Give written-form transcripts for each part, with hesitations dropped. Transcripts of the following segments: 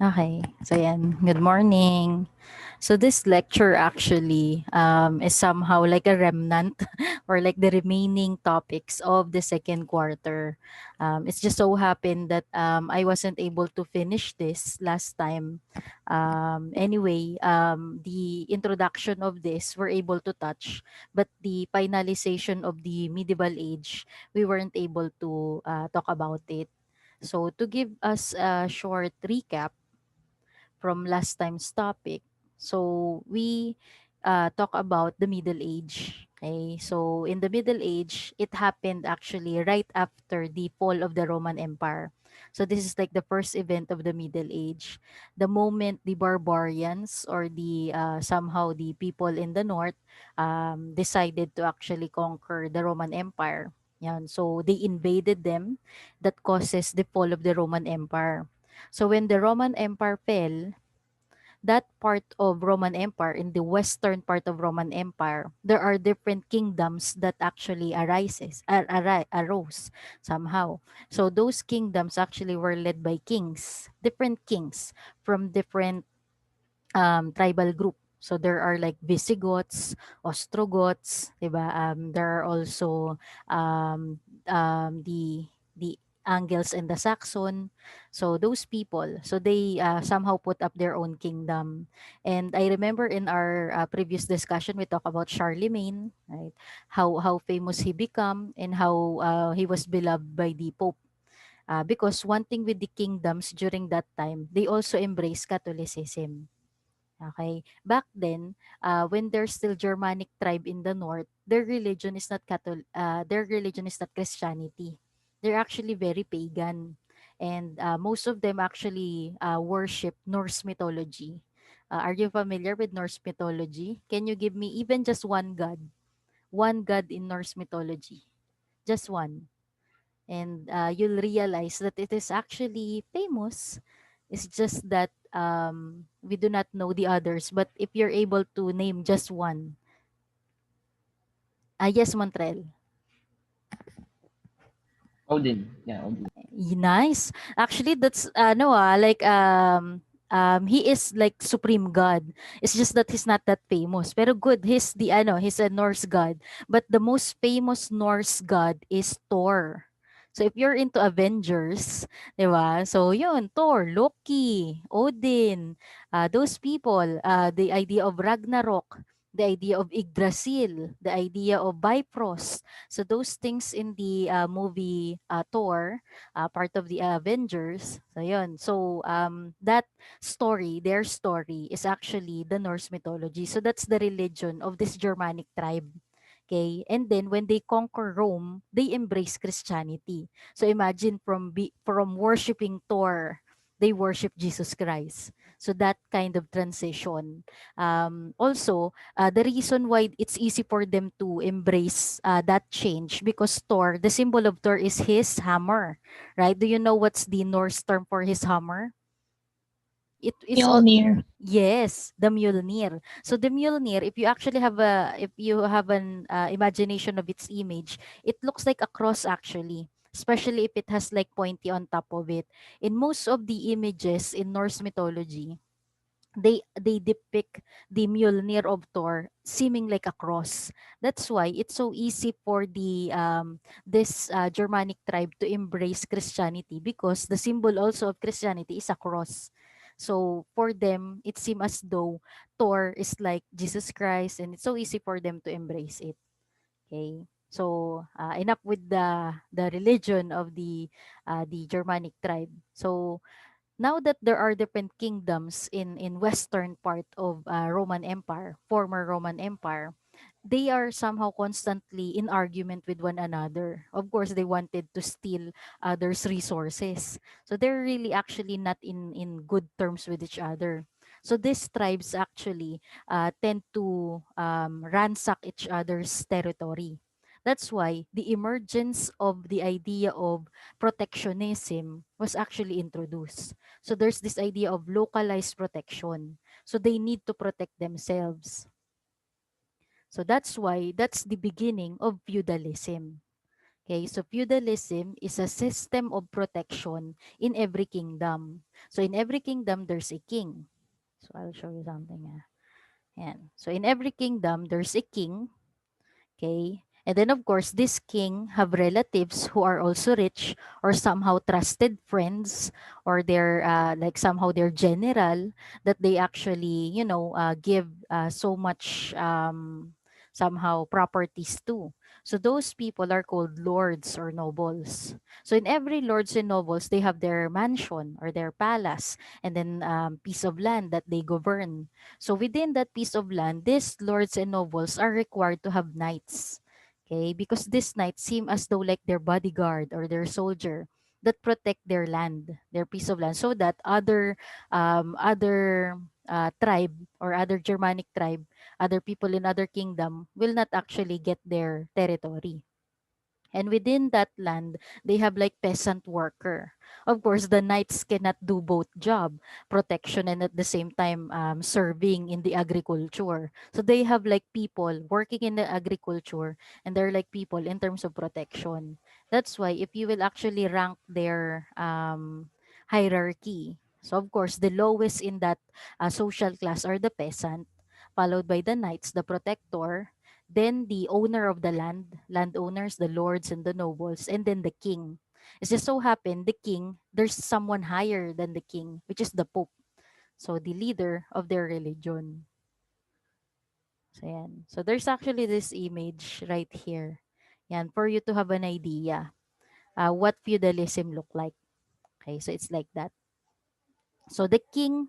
Okay, so yan. Good morning. So this lecture actually is somehow like a remnant or like the remaining topics of the second quarter. It's just so happened that I wasn't able to finish this last time. Anyway, the introduction of this we're able to touch, but the finalization of the medieval age, we weren't able to talk about it. So to give us a short recap, from last time's topic. So we talk about the Middle Age. Okay, so in the Middle Age, it happened actually right after the fall of the Roman Empire. So this is like the first event of the Middle Age. The moment the barbarians or the somehow the people in the north decided to actually conquer the Roman Empire. Yan. So they invaded them. That causes the fall of the Roman Empire. So when the Roman Empire fell, that part of Roman Empire, in the western part of Roman Empire, there are different kingdoms that actually arose somehow. So those kingdoms actually were led by kings, different kings from different tribal group. So there are like Visigoths, Ostrogoths, diba? There are also the Angles and the Saxon. So those people, so they somehow put up their own kingdom. And I remember in our previous discussion, we talked about Charlemagne, right? How famous he become and how he was beloved by the Pope. Because one thing with the kingdoms during that time, they also embraced Catholicism. Okay. Back then, when there's still Germanic tribe in the north, their religion is not Christianity. They're actually very pagan. And most of them actually worship Norse mythology. Are you familiar with Norse mythology? Can you give me even just one god? One god in Norse mythology. Just one. And you'll realize that it is actually famous. It's just that we do not know the others. But if you're able to name just one, yes, Montreal. Odin. Yeah, Odin. Nice. Actually, that's no like he is like supreme god. It's just that he's not that famous. Pero good, he's a Norse god. But the most famous Norse god is Thor. So if you're into Avengers, 'di ba? So yun, Thor, Loki, Odin, those people, the idea of Ragnarok, the idea of Yggdrasil, the idea of Bifrost. So those things in the movie Thor, part of the Avengers. So yun. So that story, their story is actually the Norse mythology. So that's the religion of this Germanic tribe. Okay, and then when they conquer Rome, they embrace Christianity. So imagine from worshiping Thor, they worship Jesus Christ. So that kind of transition. Also, the reason why it's easy for them to embrace that change, because Thor, the symbol of Thor is his hammer, right? Do you know what's the Norse term for his hammer? It's all. Mjolnir. Yes, the Mjolnir. So the Mjolnir, if you have an imagination of its image, it looks like a cross actually, especially if it has like pointy on top of it. In most of the images in Norse mythology, they depict the Mjolnir of Thor seeming like a cross. That's why it's so easy for the this Germanic tribe to embrace Christianity, because the symbol also of Christianity is a cross. So for them, it seems as though Thor is like Jesus Christ, and it's so easy for them to embrace it. Okay. So enough with the religion of the Germanic tribe. So now that there are different kingdoms in western part of Roman Empire, former Roman Empire, they are somehow constantly in argument with one another. Of course, they wanted to steal others' resources. So they're really actually not in good terms with each other. So these tribes actually tend to ransack each other's territory. That's why the emergence of the idea of protectionism was actually introduced. So there's this idea of localized protection. So they need to protect themselves. So that's why that's the beginning of feudalism. Okay, so feudalism is a system of protection in every kingdom. So in every kingdom, there's a king. So I'll show you something. Yan. So in every kingdom, there's a king. Okay. And then of course, this king have relatives who are also rich or somehow trusted friends, or they're like somehow they're general that they actually, give so much somehow properties to. So those people are called lords or nobles. So in every lords and nobles, they have their mansion or their palace, and then piece of land that they govern. So within that piece of land, these lords and nobles are required to have knights. Okay, because these knights seem as though like their bodyguard or their soldier that protect their land, their piece of land, so that other tribe or other Germanic tribe, other people in other kingdom will not actually get their territory. And within that land, they have like peasant worker. Of course, the knights cannot do both job, protection and at the same time serving in the agriculture. So they have like people working in the agriculture, and they're like people in terms of protection. That's why if you will actually rank their hierarchy, so of course the lowest in that social class are the peasant, followed by the knights, the protector, then the owner of the land, landowners, the lords and the nobles, and then the king. It just so happened the king, there's someone higher than the king, which is the pope. So the leader of their religion. So yan. So there's actually this image right here. Yan, for you to have an idea what feudalism look like. Okay, so it's like that. So the king,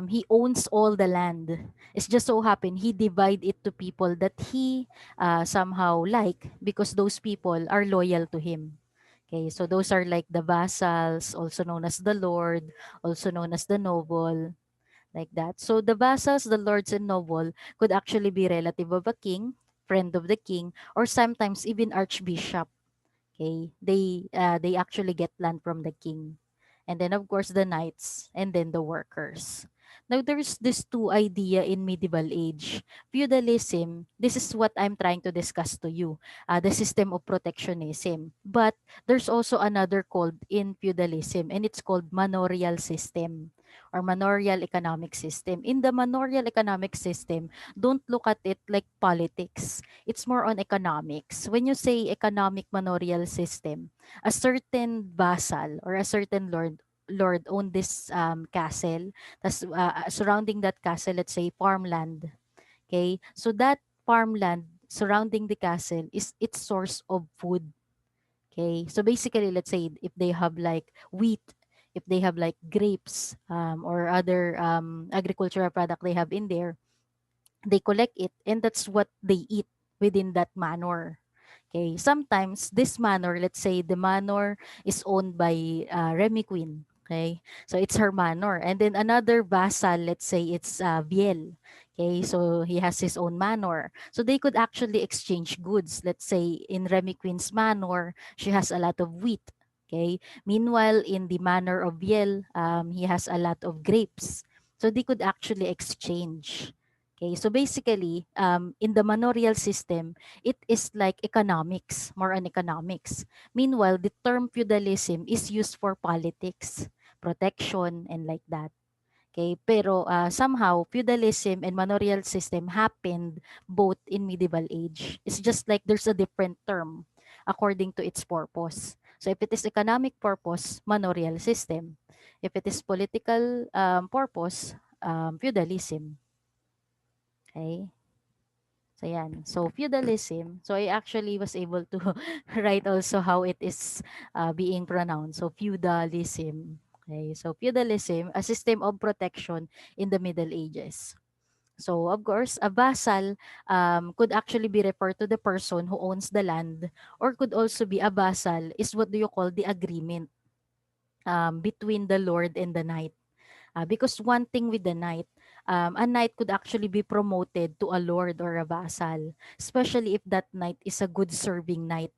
he owns all the land. It's just so happen he divide it to people that he somehow like, because those people are loyal to him. Okay, so those are like the vassals, also known as the lord, also known as the noble, like that. So the vassals, the lords and noble could actually be relative of a king, friend of the king, or sometimes even archbishop. Okay, they actually get land from the king, and then of course the knights, and then the workers. Now there's this two idea in medieval age. Feudalism, this is what I'm trying to discuss to you. The system of protectionism. But there's also another called in feudalism, and it's called manorial system or manorial economic system. In the manorial economic system, don't look at it like politics. It's more on economics. When you say economic manorial system, a certain vassal or a certain lord owned this castle. Tas, surrounding that castle, let's say farmland. Okay, so that farmland surrounding the castle is its source of food. Okay, so basically, let's say if they have like wheat, if they have like grapes or other agricultural product they have in there, they collect it, and that's what they eat within that manor. Okay, sometimes this manor, let's say the manor is owned by Remy Queen. Okay, so it's her manor, and then another vassal, let's say it's Biel. Okay, so he has his own manor, so they could actually exchange goods. Let's say in Remy Queen's manor, she has a lot of wheat. Okay, meanwhile in the manor of Biel, he has a lot of grapes, so they could actually exchange. Okay, so basically, in the manorial system, it is like economics, more on economics. Meanwhile, the term feudalism is used for politics, protection, and like that. Okay, pero somehow feudalism and manorial system happened both in medieval age. It's just like there's a different term according to its purpose. So if it is economic purpose, manorial system. If it is political purpose, feudalism. Okay. So yan. So feudalism. So I actually was able to write also how it is being pronounced. So feudalism. Okay. So feudalism, a system of protection in the Middle Ages. So of course, a vassal could actually be referred to the person who owns the land, or could also be a vassal is what do you call the agreement between the lord and the knight. Because one thing with the knight, a knight could actually be promoted to a lord or a vassal, especially if that knight is a good serving knight.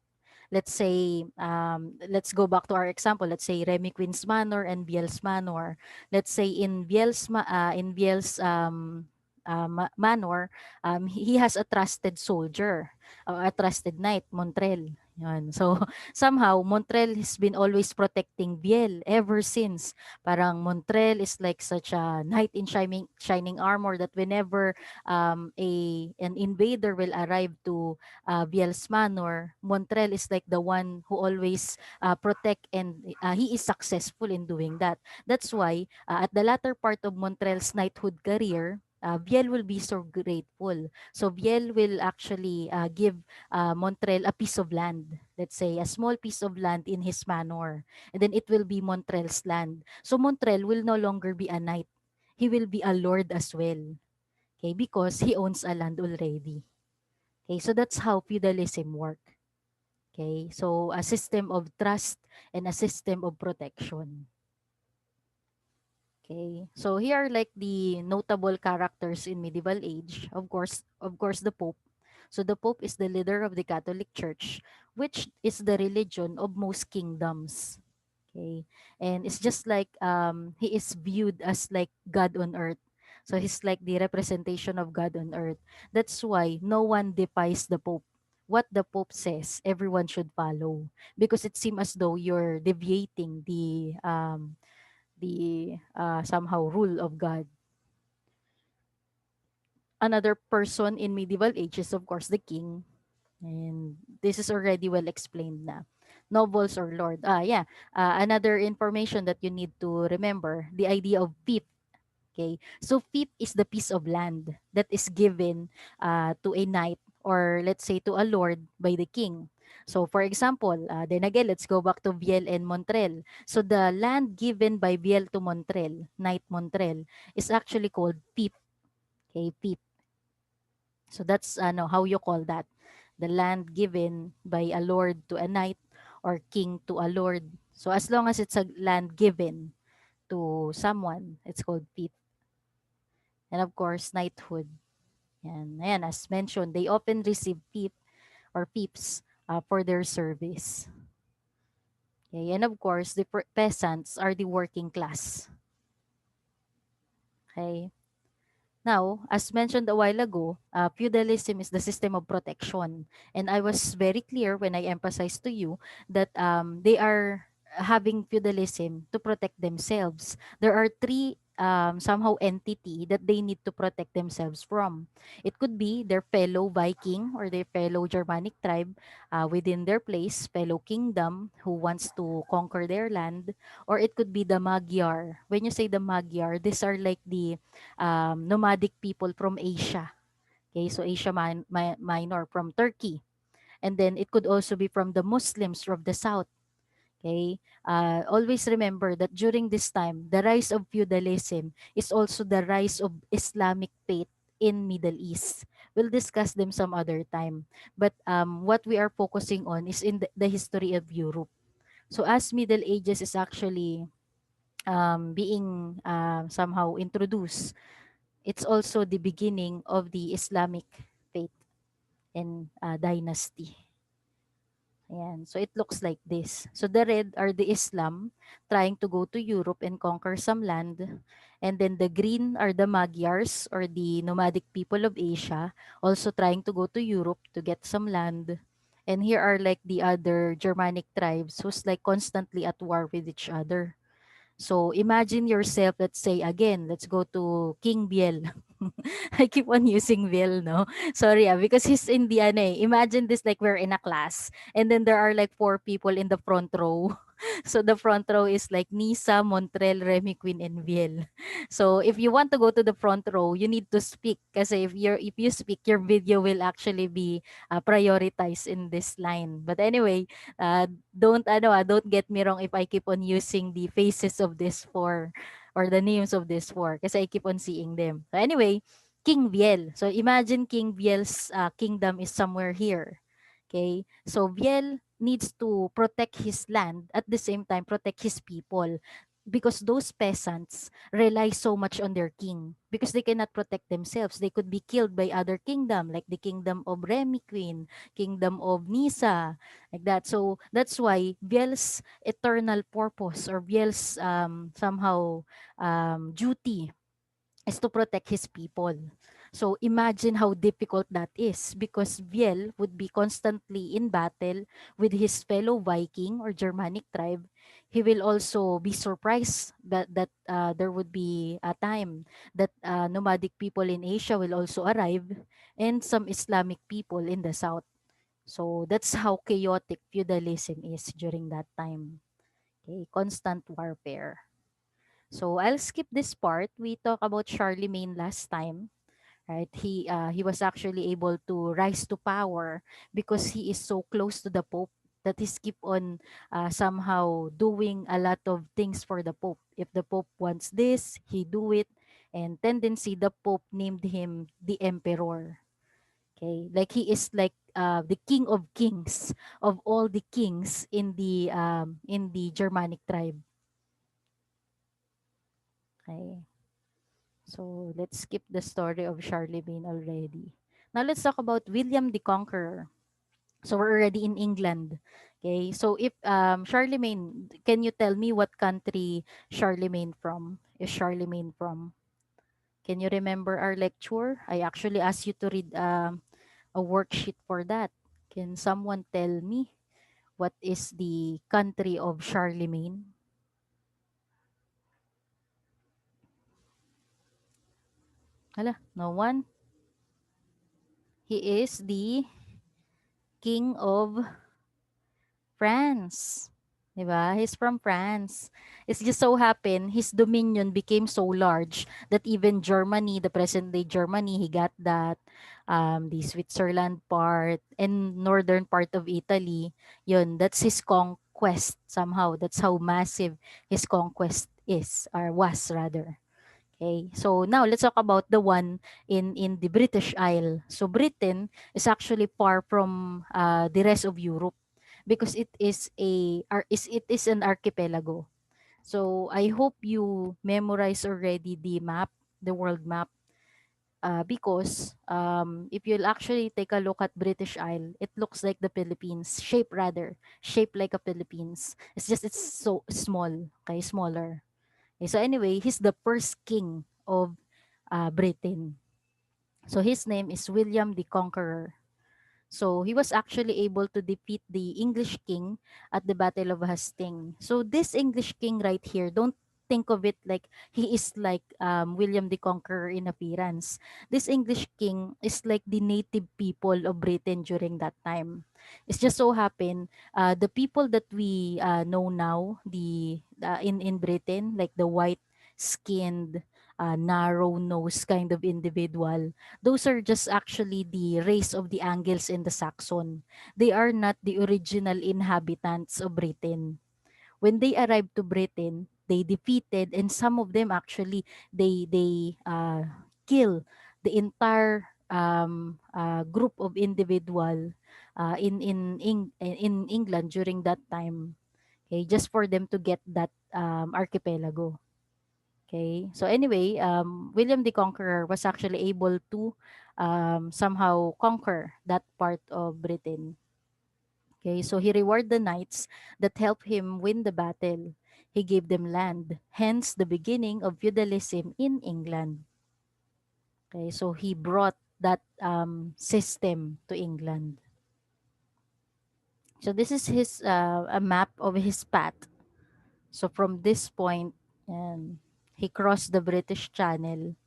Let's say, let's go back to our example. Let's say Remy Queen's Manor and Biel's Manor. Let's say in Biel's Manor, he has a trusted soldier, a trusted knight, Montrel. Yan. So, somehow, Montreal has been always protecting Biel ever since. Parang Montreal is like such a knight in shining armor that whenever an invader will arrive to Biel's manor, Montreal is like the one who always protect, and he is successful in doing that. That's why at the latter part of Montreal's knighthood career, Biel will be so grateful. So Biel will actually give Montreal a piece of land, let's say a small piece of land in his manor, and then it will be Montreal's land. So Montreal will no longer be a knight. He will be a lord as well. Okay, because he owns a land already. Okay, so that's how feudalism work. Okay, so a system of trust and a system of protection. Okay, so here are like the notable characters in medieval age. Of course, the Pope. So the Pope is the leader of the Catholic Church, which is the religion of most kingdoms. Okay, and it's just like he is viewed as like God on earth. So he's like the representation of God on earth. That's why no one defies the Pope. What the Pope says, everyone should follow, because it seems as though you're deviating the somehow rule of God. Another person in medieval age is of course the king, and this is already well explained na. Nobles or lord. Yeah. Another information that you need to remember, the idea of fief. Okay, so fief is the piece of land that is given to a knight, or let's say to a lord, by the king. So for example, then again, let's go back to Viel and Montreal. So the land given by Viel to Montreal, Knight Montreal, is actually called fief. Okay, fief. So that's how you call that. The land given by a lord to a knight, or king to a lord. So as long as it's a land given to someone, it's called fief. And of course, knighthood. And ayan, as mentioned, they often receive fief or fiefs for their service. Okay, and of course, the peasants are the working class. Okay. Now, as mentioned a while ago, feudalism is the system of protection. And I was very clear when I emphasized to you that they are having feudalism to protect themselves. There are three somehow entity that they need to protect themselves from. It could be their fellow Viking or their fellow Germanic tribe within their place, fellow kingdom who wants to conquer their land, or it could be the Magyar. When you say the Magyar, these are like the nomadic people from Asia. Okay, so Minor from Turkey. And then it could also be from the Muslims from the south. Okay, always remember that during this time, the rise of feudalism is also the rise of Islamic faith in Middle East. We'll discuss them some other time. But what we are focusing on is in the history of Europe. So as Middle Ages is actually being somehow introduced, it's also the beginning of the Islamic faith and dynasty. Ayan. So it looks like this. So the red are the Islam trying to go to Europe and conquer some land. And then the green are the Magyars, or the nomadic people of Asia, also trying to go to Europe to get some land. And here are like the other Germanic tribes who's like constantly at war with each other. So imagine yourself, let's say again, let's go to King Biel. I keep on using Biel, no? Sorry, because he's in the ano eh. Imagine this like we're in a class, and then there are like four people in the front row. So the front row is like Nisa, Montreal, Remy Queen, and Biel. So if you want to go to the front row, you need to speak. Kasi if you speak, your video will actually be prioritized in this line. But anyway, don't get me wrong if I keep on using the faces of this four, or the names of this four, kasi I keep on seeing them. So anyway, King Biel. So imagine King Biel's kingdom is somewhere here. Okay? So Biel needs to protect his land, at the same time protect his people, because those peasants rely so much on their king, because they cannot protect themselves. They could be killed by other kingdom, like the kingdom of Remy Queen, kingdom of Nisa, like that. So that's why Biel's eternal purpose, or Biel's somehow duty, is to protect his people. So imagine how difficult that is, because Viel would be constantly in battle with his fellow Viking or Germanic tribe. He will also be surprised that there would be a time that nomadic people in Asia will also arrive, and some Islamic people in the south. So that's how chaotic feudalism is during that time. Okay, constant warfare. So I'll skip this part. We talked about Charlemagne last time, right? He was actually able to rise to power because he is so close to the Pope that he's keep on somehow doing a lot of things for the Pope. If the Pope wants this, he do it, and tendency the Pope named him the Emperor. Okay, like he is like the king of kings of all the kings in the Germanic tribe. Okay, so let's skip the story of Charlemagne already. Now let's talk about William the Conqueror. So we're already in England. Okay, so if Charlemagne, can you tell me what country Charlemagne from? Is Charlemagne from? Can you remember our lecture? I actually asked you to read a worksheet for that. Can someone tell me what is the country of Charlemagne? Hala, no one. He is the king of France. 'Di ba? He's from France. It's just so happened his dominion became so large that even Germany, the present day Germany, he got that. The Switzerland part and northern part of Italy, yun, that's his conquest somehow. That's how massive his conquest is, or was rather. Okay, so now let's talk about the one in the British Isle. So Britain is actually far from the rest of Europe because it is an archipelago. So I hope you memorize already the map, the world map, because if you'll actually take a look at British Isle, it looks like the Philippines, shaped like a Philippines. It's just it's so small, okay, smaller. Okay, so anyway, he's the first king of Britain. So his name is William the Conqueror. So he was actually able to defeat the English king at the Battle of Hastings. So this English king right here, don't think of it like he is like William the Conqueror in appearance. This English king is like the native people of Britain during that time. It's just so happen the people that we know now, the in Britain, like the white skinned, narrow nose kind of individual, those are just actually the race of the Angles and the Saxon. They are not the original inhabitants of Britain. When they arrived to Britain, they defeated, and some of them actually they kill the entire group of individual in England during that time. Okay, just for them to get that archipelago. Okay. So anyway, William the Conqueror was actually able to somehow conquer that part of Britain. Okay. So he rewarded the knights that helped him win the battle. He gave them land, hence the beginning of feudalism in England. Okay. So he brought that system to England. So this is his a map of his path. So from this point, he crossed the British Channel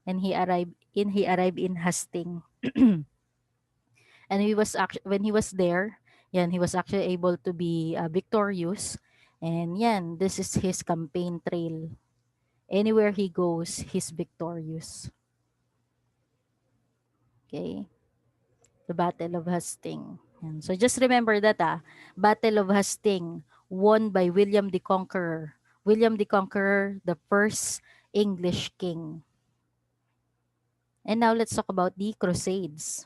and he arrived in Hastings. And he was actually when he was there, yan, he was actually able to be victorious. And yan, this is his campaign trail. Anywhere he goes, he's victorious. Okay, the Battle of Hastings. Yan. So just remember that Battle of Hastings won by William the Conqueror. William the Conqueror, the first English king. And now let's talk about the Crusades.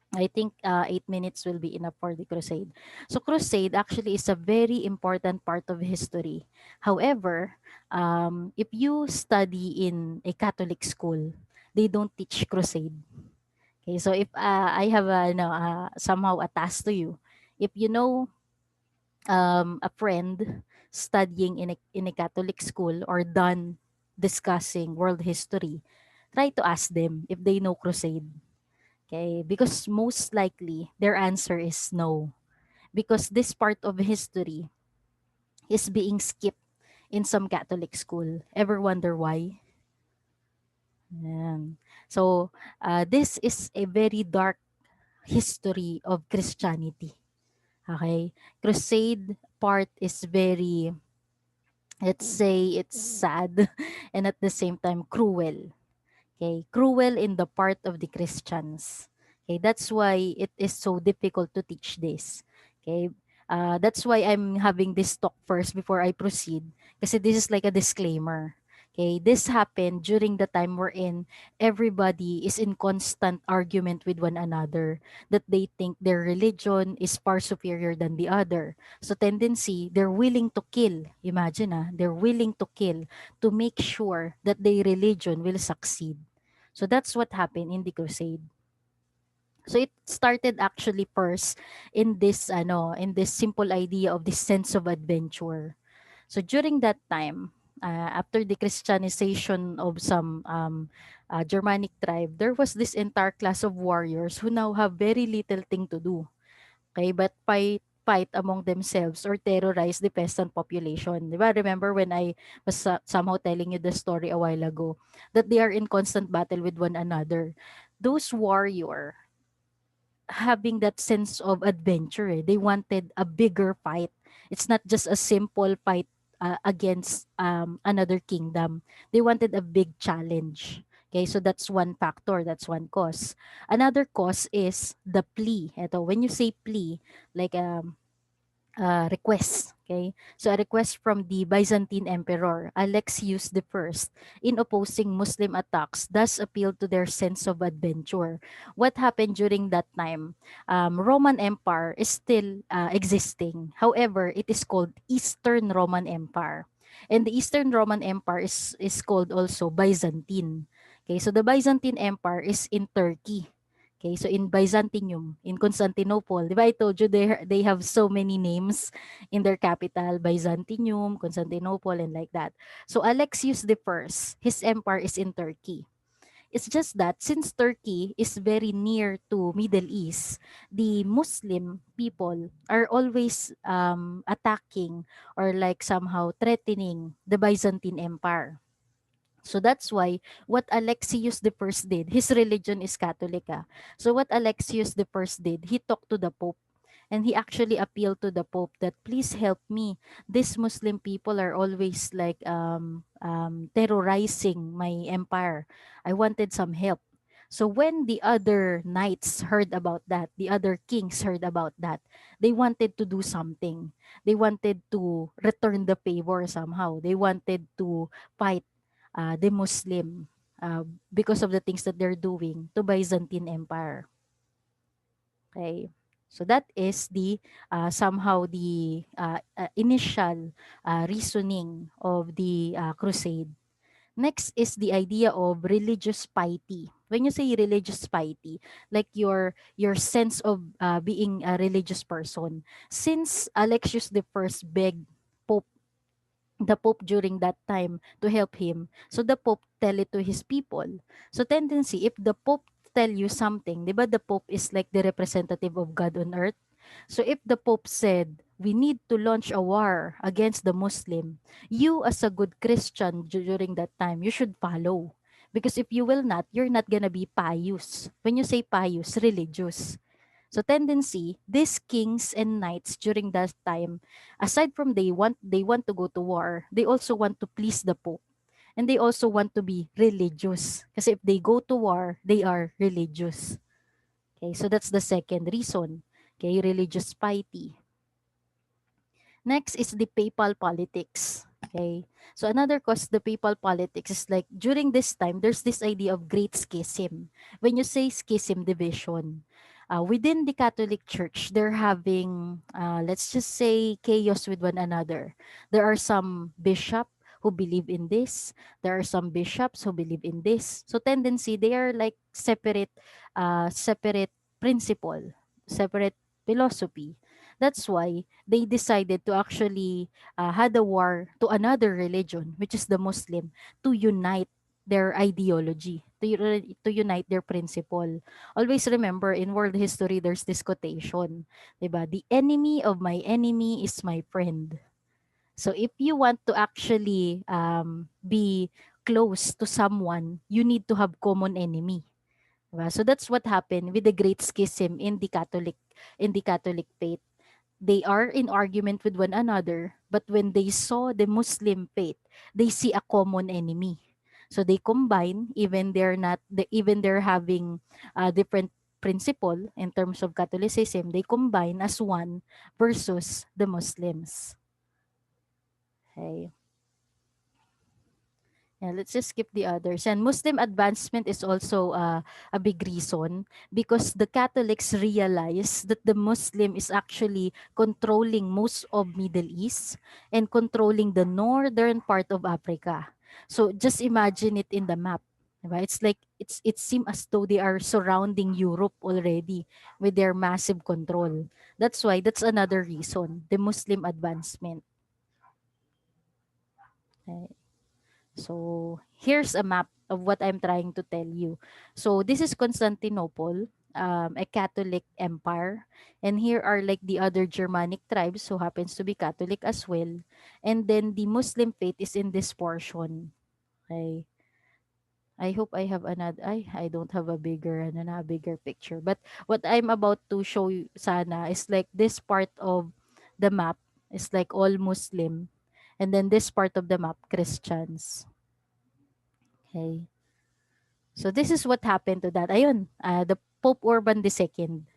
I think 8 minutes will be enough for the crusade. So crusade actually is a very important part of history. However, if you study in a Catholic school, they don't teach crusade. Okay, so if I have somehow a task to you, if you know a friend studying in a Catholic school or done discussing world history, try to ask them if they know crusade. Okay, because most likely their answer is no, because this part of history is being skipped in some Catholic school. Ever wonder why? Ayan. So, this is a very dark history of Christianity. Okay? Crusade part is very, let's say, it's sad and at the same time cruel. Okay? Cruel in the part of the Christians. Okay? That's why it is so difficult to teach this. Okay? That's why I'm having this talk first before I proceed. Kasi this is like a disclaimer. Okay, this happened during the time we're in. Everybody is in constant argument with one another that they think their religion is far superior than the other. So tendency, they're willing to kill. Imagine they're willing to kill to make sure that their religion will succeed. So that's what happened in the crusade. So it started actually first in this simple idea of this sense of adventure. So during that time, after the Christianization of some Germanic tribe, there was this entire class of warriors who now have very little thing to do. Okay, but fight among themselves or terrorize the peasant population. Diba? Remember when I was somehow telling you the story a while ago that they are in constant battle with one another. Those warrior having that sense of adventure. They wanted a bigger fight. It's not just a simple fight against another kingdom. They wanted a big challenge. Okay, so that's one factor. That's one cause. Another cause is the plea. Ito, when you say plea, like request. Okay, so a request from the Byzantine Emperor Alexius I in opposing Muslim attacks does appeal to their sense of adventure. What happened during that time? Roman Empire is still existing. However, it is called Eastern Roman Empire. And the Eastern Roman Empire is called also Byzantine. Okay, so the Byzantine Empire is in Turkey. Okay, so in Byzantium, in Constantinople, di ba I told you they have so many names in their capital, Byzantium, Constantinople, and like that. So Alexius I, his empire is in Turkey. It's just that since Turkey is very near to Middle East, the Muslim people are always attacking or like somehow threatening the Byzantine Empire. So that's why what Alexius the First did, his religion is Catholic. So what Alexius the First did, he talked to the Pope and he actually appealed to the Pope that please help me. These Muslim people are always like terrorizing my empire. I wanted some help. So when the other knights heard about that, the other kings heard about that, they wanted to do something. They wanted to return the favor somehow. They wanted to fight the Muslim because of the things that they're doing to Byzantine Empire. Okay. So that is the somehow the initial reasoning of the crusade. Next is the idea of religious piety. When you say religious piety, like your sense of being a religious person. Since Alexius the First begged Pope the Pope during that time to help him. So the Pope tell it to his people. So tendency, if the Pope tell you something, di ba the Pope is like the representative of God on earth? So if the Pope said, we need to launch a war against the Muslim, you as a good Christian during that time, you should follow. Because if you will not, you're not gonna be pious. When you say pious, religious. So tendency, these kings and knights during that time, aside from they want to go to war, they also want to please the Pope. And they also want to be religious. Kasi if they go to war, they are religious. Okay, so that's the second reason. Okay, religious piety. Next is the papal politics. Okay. So another cause the papal politics is like during this time, there's this idea of great schism. When you say schism, division, within the Catholic Church, they're having, let's just say, chaos with one another. There are some bishop who believe in this. There are some bishops who believe in this. So tendency, they are like separate principle, separate philosophy. That's why they decided to actually had a war to another religion, which is the Muslim, to unite their ideology, to unite their principle. Always remember, in world history, there's this quotation, diba? The enemy of my enemy is my friend. So if you want to actually be close to someone, you need to have common enemy. Diba? So that's what happened with the Great Schism in the Catholic faith. They are in argument with one another, but when they saw the Muslim faith, they see a common enemy. So they combine, even even they're having a different principle in terms of Catholicism, they combine as one versus the Muslims. Okay. Yeah, let's just skip the others. And Muslim advancement is also a big reason because the Catholics realize that the Muslim is actually controlling most of Middle East and controlling the northern part of Africa. So just imagine it in the map. Diba? It's like it seems as though they are surrounding Europe already with their massive control. That's why that's another reason, the Muslim advancement. Okay. So here's a map of what I'm trying to tell you. So this is Constantinople, a Catholic empire. And here are like the other Germanic tribes who happens to be Catholic as well. And then the Muslim faith is in this portion. Okay. I hope I have another, I don't have a bigger, ano na, bigger picture. But what I'm about to show you sana is like this part of the map is like all Muslim. And then this part of the map, Christians. Okay. So this is what happened to that. Ayun, the Pope Urban II.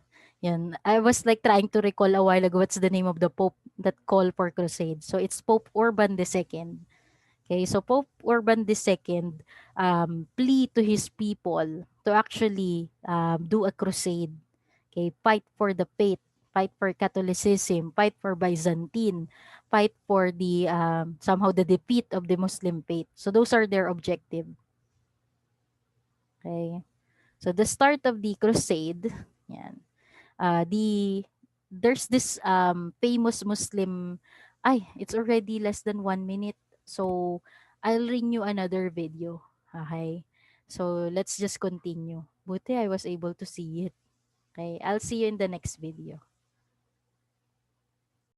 Yun. I was like trying to recall a while ago what's the name of the Pope that called for crusade. So it's Pope Urban II. Okay, so Pope Urban II plea to his people to actually do a crusade. Okay, fight for the faith, fight for Catholicism, fight for Byzantine, fight for the somehow the defeat of the Muslim faith. So those are their objective. Okay. So the start of the crusade, yan. There's this famous Muslim, it's already less than 1 minute. So I'll renew another video. Okay. So let's just continue. Buti I was able to see it. Okay. I'll see you in the next video.